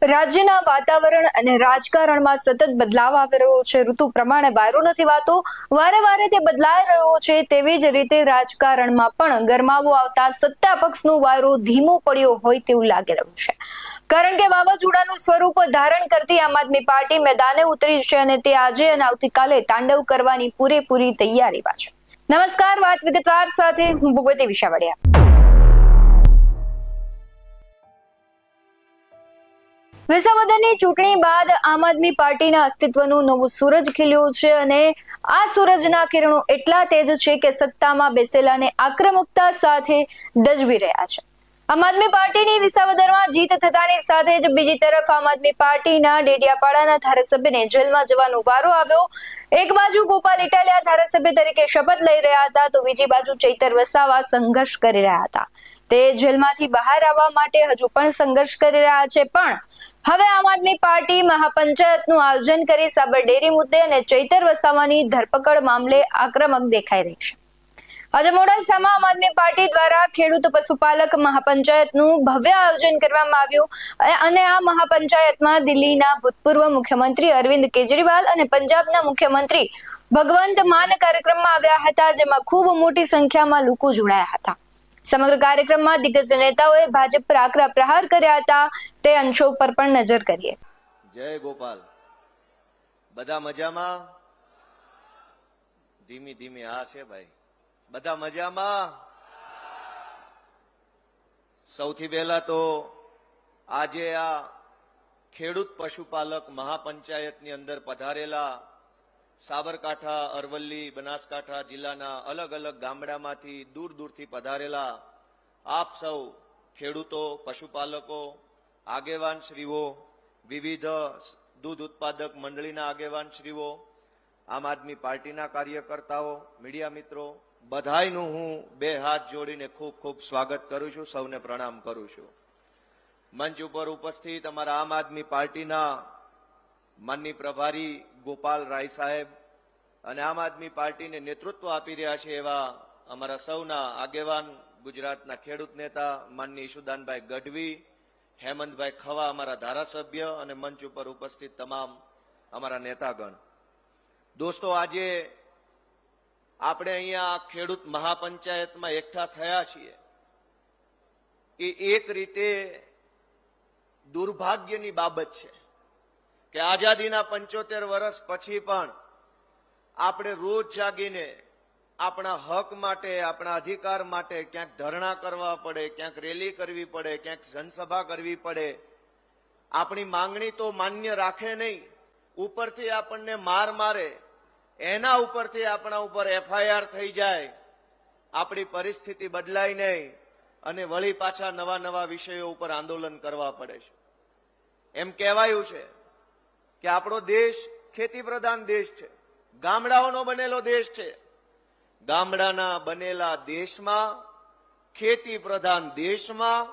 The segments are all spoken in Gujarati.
રાજ્યના વાતાવરણ અને રાજકારણમાં સતત બદલાવ આવી રહ્યો છે. ઋતુ પ્રમાણે વાયરો નથી વાતો, વારે વારે તે બદલાઈ રહ્યો છે. તેવી જ રીતે રાજકારણમાં પણ ગરમાવો આવતા સત્તા પક્ષનો વાયરો ધીમો પડ્યો હોય તેવું લાગી રહ્યું છે. કારણ કે વાવાઝોડાનું સ્વરૂપ ધારણ કરતી આમ આદમી પાર્ટી મેદાને ઉતરી છે અને તે આજે અને આવતીકાલે તાંડવ કરવાની પૂરેપૂરી તૈયારીમાં છે. નમસ્કાર, વાત વિગતવાર સાથે હું ભગવતી વિશાવડિયા. વિસાવદરની ચૂંટણી બાદ આમ આદમી પાર્ટીના અસ્તિત્વનું નવું સૂરજ ખીલ્યું છે અને આ સૂરજના કિરણો એટલા તેજ છે કે સત્તામાં બેસેલાને આક્રમકતા સાથે દજવી રહ્યા છે. આમ આદમી પાર્ટીની વિસાવદરમાં જીત થતાની સાથે જ બીજી તરફ આમ આદમી પાર્ટીના ડેડિયાપાડાના ધારાસભ્યને જેલમાં જવાનો વારો આવ્યો. એક બાજુ ગોપાલ ઇટાલિયા ધારાસભ્ય તરીકે શપથ લઈ રહ્યા હતા, તો બીજી બાજુ ચૈતર વસાવા સંઘર્ષ કરી રહ્યા હતા. તે જેલમાંથી બહાર આવવા માટે હજુ પણ સંઘર્ષ કરી રહ્યા છે. પણ હવે આમ આદમી પાર્ટી મહાપંચાયતનું આયોજન કરી સાબર ડેરી મુદ્દે અને ચૈતર વસાવાની ધરપકડ મામલે આક્રમક દેખાઈ રહી છે. આજે મોડાસામાં આમ આદમી પાર્ટી દ્વારા ખેડૂત પશુપાલક મહાપંચાયતનું ભવ્ય આયોજન કરવામાં આવ્યું અને આ મહાપંચાયતમાં દિલ્હીના ભૂતપૂર્વ મુખ્યમંત્રી અરવિંદ કેજરીવાલ અને પંજાબના મુખ્યમંત્રી ભગવંત માન કાર્યક્રમમાં આવ્યા હતા, જેમાં ખૂબ મોટી સંખ્યામાં લોકો જોડાયા હતા. સમગ્ર કાર્યક્રમમાં દિગ્ગજ નેતાઓએ ભાજપ પર આકરા પ્રહાર કર્યા હતા. તે અંશો પર પણ નજર કરીએ. જય ગોપાલ. બધા મજામાં? ધીમી ધીમી હા છે ભાઈ. બધા મજામાં? સૌથી પહેલા તો આજે આ ખેડૂત પશુપાલક મહાપંચાયતની અંદર પધારેલા સાબરકાંઠા, અરવલ્લી, બનાસકાંઠા જિલ્લાના અલગ અલગ ગામડામાંથી દૂર દૂરથી પધારેલા આપ સૌ ખેડૂતો, પશુપાલકો, આગેવાનશ્રીઓ, વિવિધ દૂધ ઉત્પાદક મંડળીના આગેવાનશ્રીઓ, આમ આદમી પાર્ટીના કાર્યકર્તાઓ, મીડિયા મિત્રો, બધાયનું હું બે હાથ જોડીને ખૂબ ખૂબ સ્વાગત કરું છું, સૌને પ્રણામ કરું છું. મંચ ઉપર ઉપસ્થિત અમારા આમ આદમી પાર્ટીના માનની પ્રભારી ગોપાલ રાય સાહેબ અને આમ આદમી પાર્ટીને નેતૃત્વ આપી રહ્યા છે એવા અમારા સૌના આગેવાન ગુજરાતના ખેડૂત નેતા માનની ઈશુદાનભાઈ ગઢવી, હેમંતભાઈ ખવા અમારા ધારાસભ્ય અને મંચ ઉપર ઉપસ્થિત તમામ અમારા નેતાગણ. દોસ્તો, આજે આપણે અહીંયા ખેડૂત મહાપંચાયતમાં એકઠા થયા છીએ એ એક રીતે દુર્ભાગ્યની બાબત છે કે આઝાદીના 75 વર્ષ પછી પણ આપણે રોજ જાગીને આપણા હક માટે, આપણા અધિકાર માટે ક્યાંક ધરણા કરવા પડે, ક્યાંક રેલી કરવી પડે, ક્યાંક જનસભા કરવી પડે. આપણી માંગણી તો માન્ય રાખે નહીં, ઉપરથી આપણને માર મારે, એના ઉપરથી આપણા ઉપર FIR થઈ જાય, આપણી પરિસ્થિતિ બદલાય નહીં અને વળી પાછા નવા નવા વિષયો ઉપર આંદોલન કરવા પડે છે. એમ કહેવાયું છે કે આપણો દેશ ખેતી પ્રધાન દેશ છે, ગામડાઓનો બનેલો દેશ છે. ગામડાના બનેલા દેશમાં, ખેતી પ્રધાન દેશમાં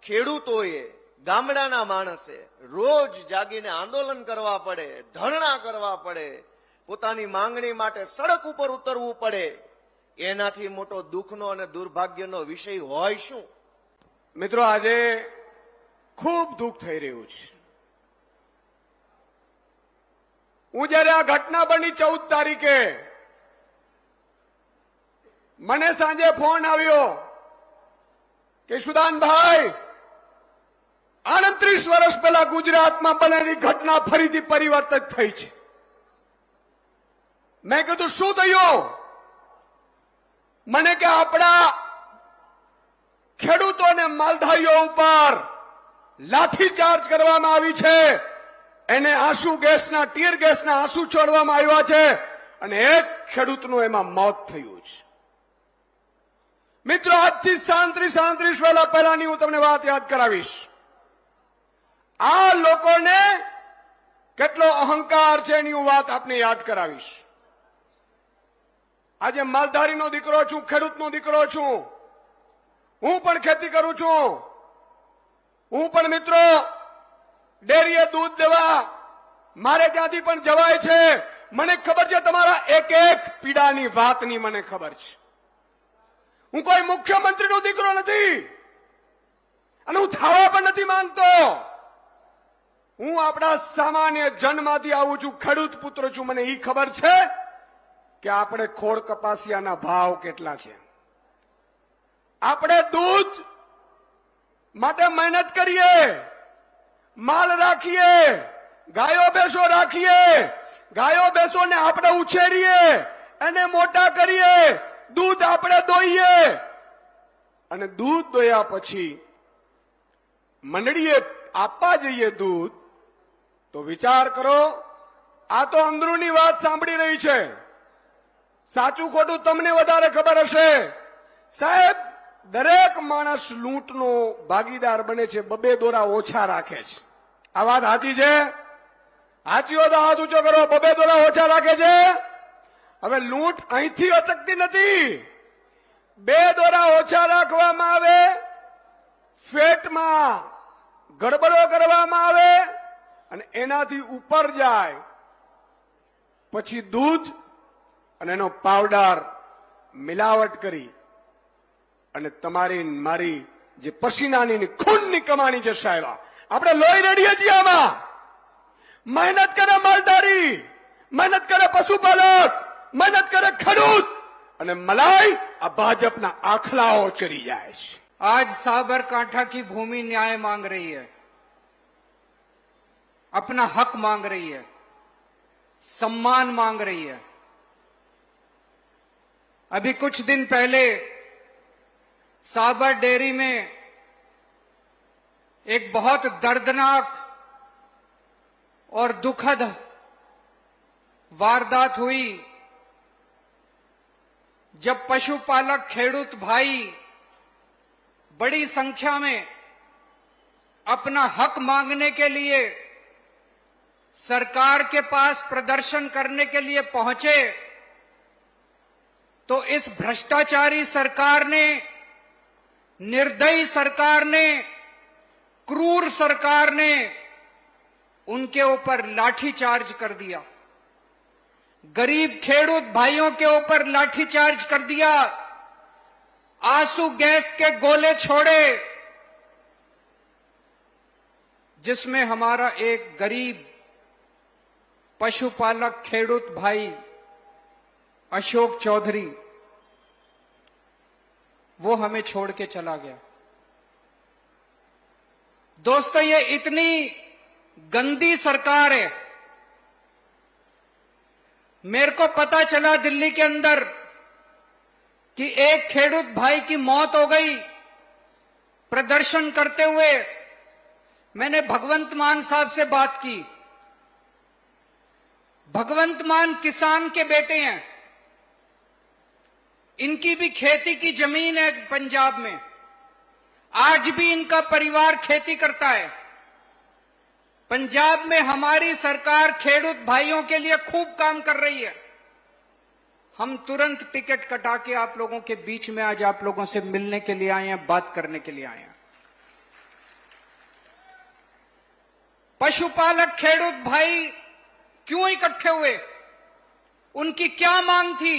ખેડૂતોએ, ગામડાના માણસે રોજ જાગીને આંદોલન કરવા પડે, ધરણા કરવા પડે, પોતાની માંગણી માટે સડક ઉપર ઉતરવું પડે. એનાથી મોટો દુઃખનો અને દુર્ભાગ્યનો વિષય હોય શું? મિત્રો, આજે ખૂબ દુઃખ થઈ રહ્યું છે. હું જયારે આ ઘટના બની 14 તારીખે, મને સાંજે ફોન આવ્યો કે સુદાનભાઈ, 38 વર્ષ પહેલા ગુજરાતમાં બનેલી ઘટના ફરીથી પરિવર્તિત થઈ છે. મેં કીધું શું થયું? મને કે આપણા ખેડૂતો અને માલધારીઓ ઉપર લાઠીચાર્જ કરવામાં આવી છે, એને આંસુ ગેસના, ટીયર ગેસના આંસુ છોડવામાં આવ્યા છે અને એક ખેડૂતનું એમાં મોત થયું છે. મિત્રો, આજથી 37 વર્ષ પહેલાની હું તમને વાત યાદ કરાવીશ. આ લોકોને કેટલો અહંકાર છે એની હું વાત આપને યાદ કરાવીશ. આજે માલધારીનો દીકરો છું, ખેડૂતનો દીકરો છું, હું પણ ખેતી કરું છું, હું પણ મિત્રો ડેરીએ દૂધ દેવા મારે ત્યાંથી પણ જવાય છે. મને ખબર છે તમારા એક એક પીડાની વાતની મને ખબર છે. હું કોઈ મુખ્યમંત્રીનો દીકરો નથી અને હું થવા પણ નથી માંગતો. હું આપણા સામાન્ય જન્મમાંથી આવું છું, ખેડૂત પુત્ર છું. મને ઈ ખબર છે કે આપણે ખોળ કપાસિયાના ભાવ કેટલા છે. આપણે દૂધ માટે મહેનત કરીએ, માલ રાખીએ, ગાયો ભેંસો રાખીએ, ગાયો ભેંસોને આપણે ઉછેરીએ, એને મોટા કરીએ, દૂધ આપણે દોઈએ, અને દૂધ દોયા પછી મંડળીએ આપવા જઈએ દૂધ, તો વિચાર કરો, આ તો અંદરૂની વાત સાંભળી રહી છે. સાચું ખોટું તમને વધારે ખબર હશે. સાહેબ, દરેક માણસ લૂંટનો ભાગીદાર બને છે, બબે દોરા ઓછા રાખે છે. આ વાત સાચી છે? સાચી હો તો હાથ ઊંચો કરો. બબે દોરા ઓછા રાખે છે. હવે લૂંટ અહીંથી અટકતી નથી. 2 દોરા ઓછા રાખવામાં આવે, ફેટમાં ગડબડો કરવામાં આવે, અને એનાથી ઉપર જાય પછી દૂધ અને એનો પાવડર મિલાવટ કરી અને તમારી મારી જે પસીનાની ખૂનની કમાણી છે સાહેબ, આપણે લોહી રેડીએ છીએ. આમાં મહેનત કરે માલધારી, મહેનત કરે પશુપાલક, મહેનત કરે ખેડૂત, અને મલાઈ આ ભાજપના આખલાઓ ચડી જાય છે. आज साबरकांठा की भूमि न्याय मांग रही है, अपना हक मांग रही है, सम्मान मांग रही है. अभी कुछ दिन पहले साबर डेयरी में एक बहुत दर्दनाक और दुखद वारदात हुई, जब पशुपालक खेडूत भाई बड़ी संख्या में अपना हक मांगने के लिए सरकार के पास प्रदर्शन करने के लिए पहुंचे, तो इस भ्रष्टाचारी सरकार ने, निर्दयी सरकार ने, क्रूर सरकार ने उनके ऊपर लाठीचार्ज कर दिया. गरीब खेडूत भाइयों के ऊपर लाठीचार्ज कर दिया, आंसू गैस के गोले छोड़े, जिसमें हमारा एक गरीब पशुपालक खेडूत भाई अशोक चौधरी, वो हमें छोड़ के चला गया. दोस्तों, ये इतनी गंदी सरकार है. मेरे को पता चला दिल्ली के अंदर कि एक खेडूत भाई की मौत हो गई प्रदर्शन करते हुए. मैंने भगवंत मान साहब से बात की. भगवंत मान किसान के बेटे हैं, इनकी भी खेती की जमीन है पंजाब में. आज भी इनका परिवार खेती करता है. पंजाब में हमारी सरकार खेडूत भाइयों के लिए खूब काम कर रही है. हम तुरंत टिकट कटा के आप लोगों के बीच में आज आप लोगों से मिलने के लिए आए हैं, बात करने के लिए आए हैं. पशुपालक खेडूत भाई क्यों इकट्ठे हुए? उनकी क्या मांग थी?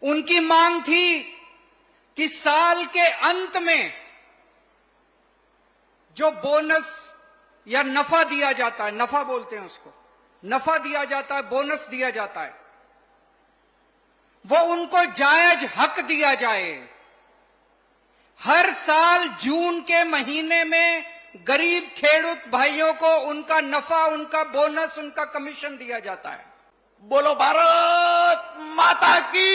उनकी मांग थी कि साल के अंत में जो बोनस या नफा दिया जाता है, नफा बोलते हैं उसको, नफा दिया जाता है, बोनस दिया जाता है, वो उनको जायज हक दिया जाए. हर साल जून के महीने में गरीब खेडूत भाइयों को उनका नफा, उनका बोनस, उनका कमीशन दिया जाता है. बोलो भारत माता की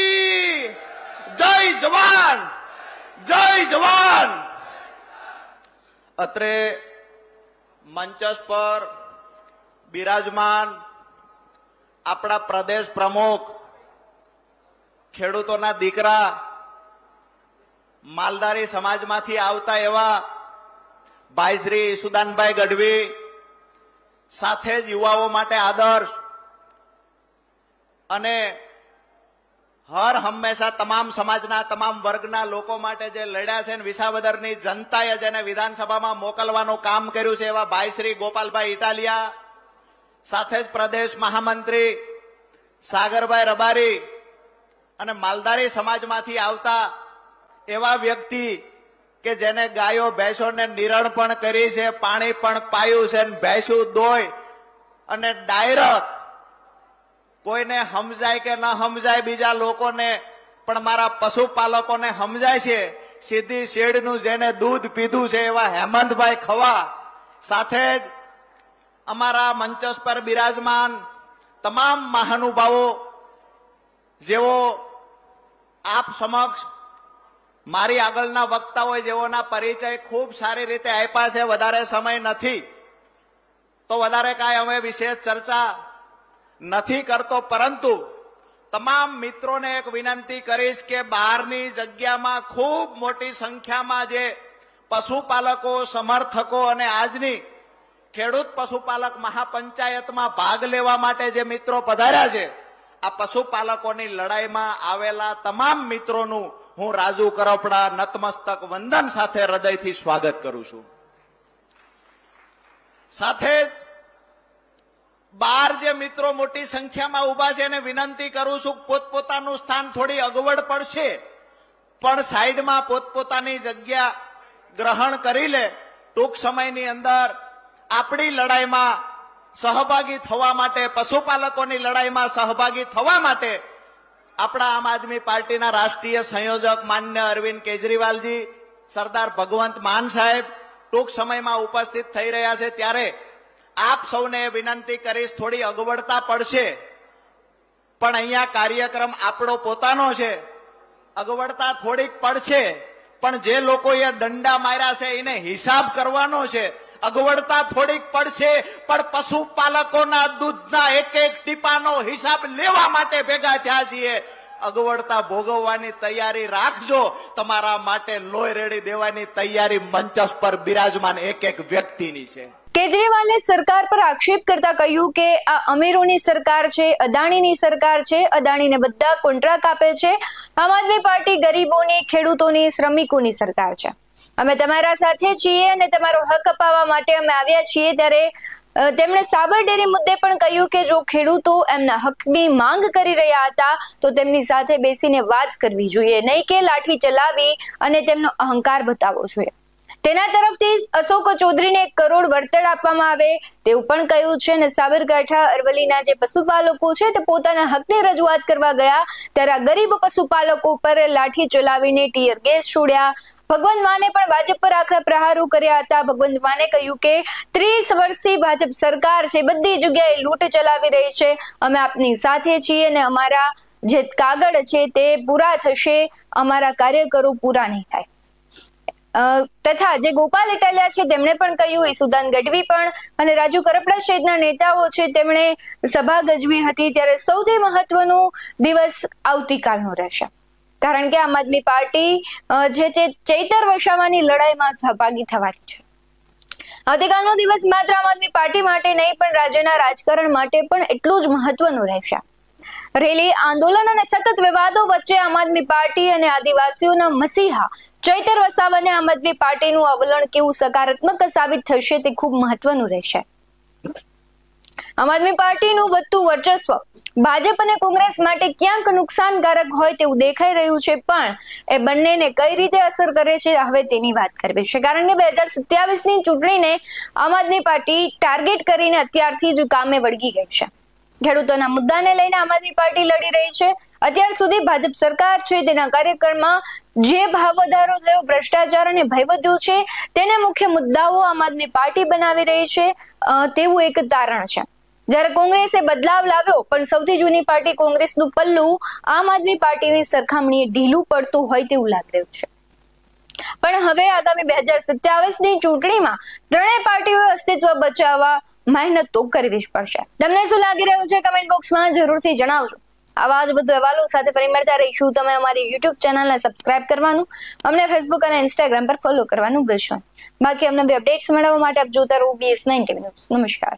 जय जवान, जय जवान. અત્રે મંચસ પર બિરાજમાન આપણા પ્રદેશ પ્રમુખ, ખેડૂતોના દીકરા, માલધારી સમાજમાંથી આવતા એવા ભાઈ શ્રી સુદાનભાઈ ગઢવી, સાથે જ યુવાઓ માટે આદર્શ અને હર હંમેશા તમામ સમાજના તમામ વર્ગના લોકો માટે જે લડ્યા છે ને વિસાવદરની જનતાએ જેને વિધાનસભામાં મોકલવાનું કામ કર્યું છે એવા ભાઈ શ્રી ગોપાલભાઈ ઇટાલિયા, સાથે જ પ્રદેશ મહામંત્રી સાગરભાઈ રબારી અને માલધારી સમાજમાંથી આવતા એવા વ્યક્તિ કે જેને ગાયો ભેંસોને નિરણ પણ કરી છે, પાણી પણ પાયું છે, ભેંસું દોય અને ડાયરેક્ટ કોઈને સમજાય કે ન સમજાય બીજા લોકોને, પણ મારા પશુપાલકોને સમજાય છે. સીધી શેડનું જેને દૂધ પીધું છે એવા હેમંતભાઈ ખવા સાથે જ અમારા મંચસ પર બિરાજમાન તમામ મહાનુભાવો જેઓ આપ સમક્ષ મારી આગળના વક્તાઓ જેઓના પરિચય ખૂબ સારી રીતે આપ્યા છે. વધારે સમય નથી તો વધારે કાંઈ અમે વિશેષ ચર્ચા નથી કરતો, પરંતુ તમામ મિત્રોને એક વિનંતી કરીશ કે બહારની જગ્યામાં ખૂબ મોટી સંખ્યામાં જે પશુપાલકો, સમર્થકો અને આજની ખેડૂત પશુપાલક મહાપંચાયતમાં ભાગ લેવા માટે જે મિત્રો પધાર્યા છે, આ પશુપાલકોની લડાઈમાં આવેલા તમામ મિત્રોનું હું રાજુ કરપડા નતમસ્તક વંદન સાથે હૃદયથી સ્વાગત કરું છું. સાથે જ બહાર જે મિત્રો મોટી સંખ્યામાં ઉભા છે એને વિનંતી કરું છું, પોતપોતાનું સ્થાન થોડી અગવડ પડશે પણ સાઈડમાં પોતપોતાની જગ્યા ગ્રહણ કરી લે. ટૂંક સમયની અંદર આપણી લડાઈમાં સહભાગી થવા માટે, પશુપાલકોની લડાઈમાં સહભાગી થવા માટે આપણા આમ આદમી પાર્ટીના રાષ્ટ્રીય સંયોજક માન્ય અરવિંદ કેજરીવાલજી, સરદાર ભગવંત માન સાહેબ ટૂંક સમયમાં ઉપસ્થિત થઈ રહ્યા છે. ત્યારે આપ સૌને વિનંતી કરીશ, થોડી અગવડતા પડશે પણ અહીંયા કાર્યક્રમ આપણો પોતાનો છે, અગવડતા થોડીક પડશે પણ જે લોકોએ દંડા માર્યા છે એને હિસાબ કરવાનો છે. અગવડતા થોડીક પડશે પણ પશુપાલકોના દૂધના એક એક ટીપાનો હિસાબ લેવા માટે ભેગા થયા છીએ. અગવડતા ભોગવવાની તૈયારી રાખજો. તમારા માટે લોહી રેડી દેવાની તૈયારી મંચસ પર બિરાજમાન એક એક વ્યક્તિની છે. કેજરીવાલે સરકાર પર આક્ષેપ કરતા કહ્યું કે આ અમીરોની સરકાર છે, અદાણીની સરકાર છે, અદાણીને બધા કોન્ટ્રાક્ટ આપે છે. આમ આદમી પાર્ટી ગરીબોની, ખેડૂતોની, શ્રમિકોની સરકાર છે. અમે તમારા સાથે છીએ અને તમારો હક અપાવવા માટે અમે આવ્યા છીએ. ત્યારે તેમણે સાબર ડેરી મુદ્દે પણ કહ્યું કે જો ખેડૂતો એમના હકની માંગ કરી રહ્યા હતા તો તેમની સાથે બેસીને વાત કરવી જોઈએ, નહીં કે લાઠી ચલાવી અને તેમનો અહંકાર બતાવવો જોઈએ. તેના તરફથી અશોક ચૌધરીને 1 કરોડ વળતર આપવામાં આવે તેવું પણ કહ્યું છે. અને સાબરકાંઠા અરવલ્લીના જે પશુપાલકો છે તે પોતાના હકની રજૂઆત કરવા ગયા ત્યારે ગરીબ પશુપાલકો પર લાઠી ચલાવીને ટીયર ગેસ છોડ્યા. ભગવંત માને પણ ભાજપ પર આકરા પ્રહારો કર્યા હતા. ભગવંત માને કહ્યું કે 30 વર્ષથી ભાજપ સરકાર છે, બધી જગ્યાએ લૂંટ ચલાવી રહી છે. અમે આપની સાથે છીએ અને અમારા જે કાગળ છે તે પૂરા થશે, અમારા કાર્યકરો પૂરા નહીં થાય. તથા જે ગોપાલ ઇટાલિયા છે તેમણે પણ કહ્યું, ઈસુદાન ગઢવી પણ અને રાજુ કરપડા સહિતના નેતાઓ છે તેમણે સભા ગજવી હતી. ત્યારે સૌથી મહત્વનો દિવસ આવતીકાલનો રહેશે, કારણ કે આમ આદમી પાર્ટી જે ચૈતર વસાવાની લડાઈમાં સહભાગી થવાની છે. આવતીકાલનો દિવસ માત્ર આમ આદમી પાર્ટી માટે નહીં પણ રાજ્યના રાજકારણ માટે પણ એટલું જ મહત્વનું રહેશે. રેલી, આંદોલન અને સતત વિવાદો વચ્ચે આમ આદમી પાર્ટી અને આદિવાસીઓના મસીહા ચૈતર વસાવાને આમ આદમી પાર્ટીનું અવલણ કેવું સકારાત્મક સાબિત થશે તે ખૂબ મહત્વનું રહેશે. આમ આદમી પાર્ટીનું વધતું વર્ચસ્વ ભાજપ અને કોંગ્રેસ માટે ક્યાંક નુકસાનકારક હોય તેવું દેખાઈ રહ્યું છે, પણ એ બંનેને કઈ રીતે અસર કરે છે હવે તેની વાત કરવી છે. કારણ કે 2027ની ચૂંટણીને આમ આદમી પાર્ટી ટાર્ગેટ કરીને અત્યારથી જ કામે વળગી ગઈ છે. ખેડૂતોના મુદ્દાને લઈને આમ આદમી પાર્ટી લડી રહી છે. અત્યાર સુધી ભાજપ સરકાર છે તેના કાર્યક્રમમાં જે ભાવ વધારો થયો, ભ્રષ્ટાચાર અને ભય વધ્યો છે તેને મુખ્ય મુદ્દાઓ આમ આદમી પાર્ટી બનાવી રહી છે તેવું એક તારણ છે. જ્યારે કોંગ્રેસે બદલાવ લાવ્યો પણ સૌથી જૂની પાર્ટી કોંગ્રેસનું પલ્લું આમ આદમી પાર્ટીની સરખામણીએ ઢીલું પડતું હોય તેવું લાગી રહ્યું છે. પણ હવે આગામી 2027ની ચૂંટણીમાં ત્રણેય પાર્ટીઓએ અસ્તિત્વ બચાવવા મહેનત તો કરવી જ પડશે. તમને શું લાગી રહ્યું છે કમેન્ટ બોક્સમાં જરૂરથી જણાવજો. આવા જ બધું અહેવાલો સાથે ફરી મળતા રહીશું. તમે અમારી YouTube ચેનલને સબસ્ક્રાઇબ કરવાનું, અમને Facebook અને Instagram પર ફોલો કરવાનું ભૂલશો નહીં. બાકી અમને અપડેટ્સ મેળવવા માટે આપ જોતા રહો BS9 TV ન્યૂઝ. નમસ્કાર.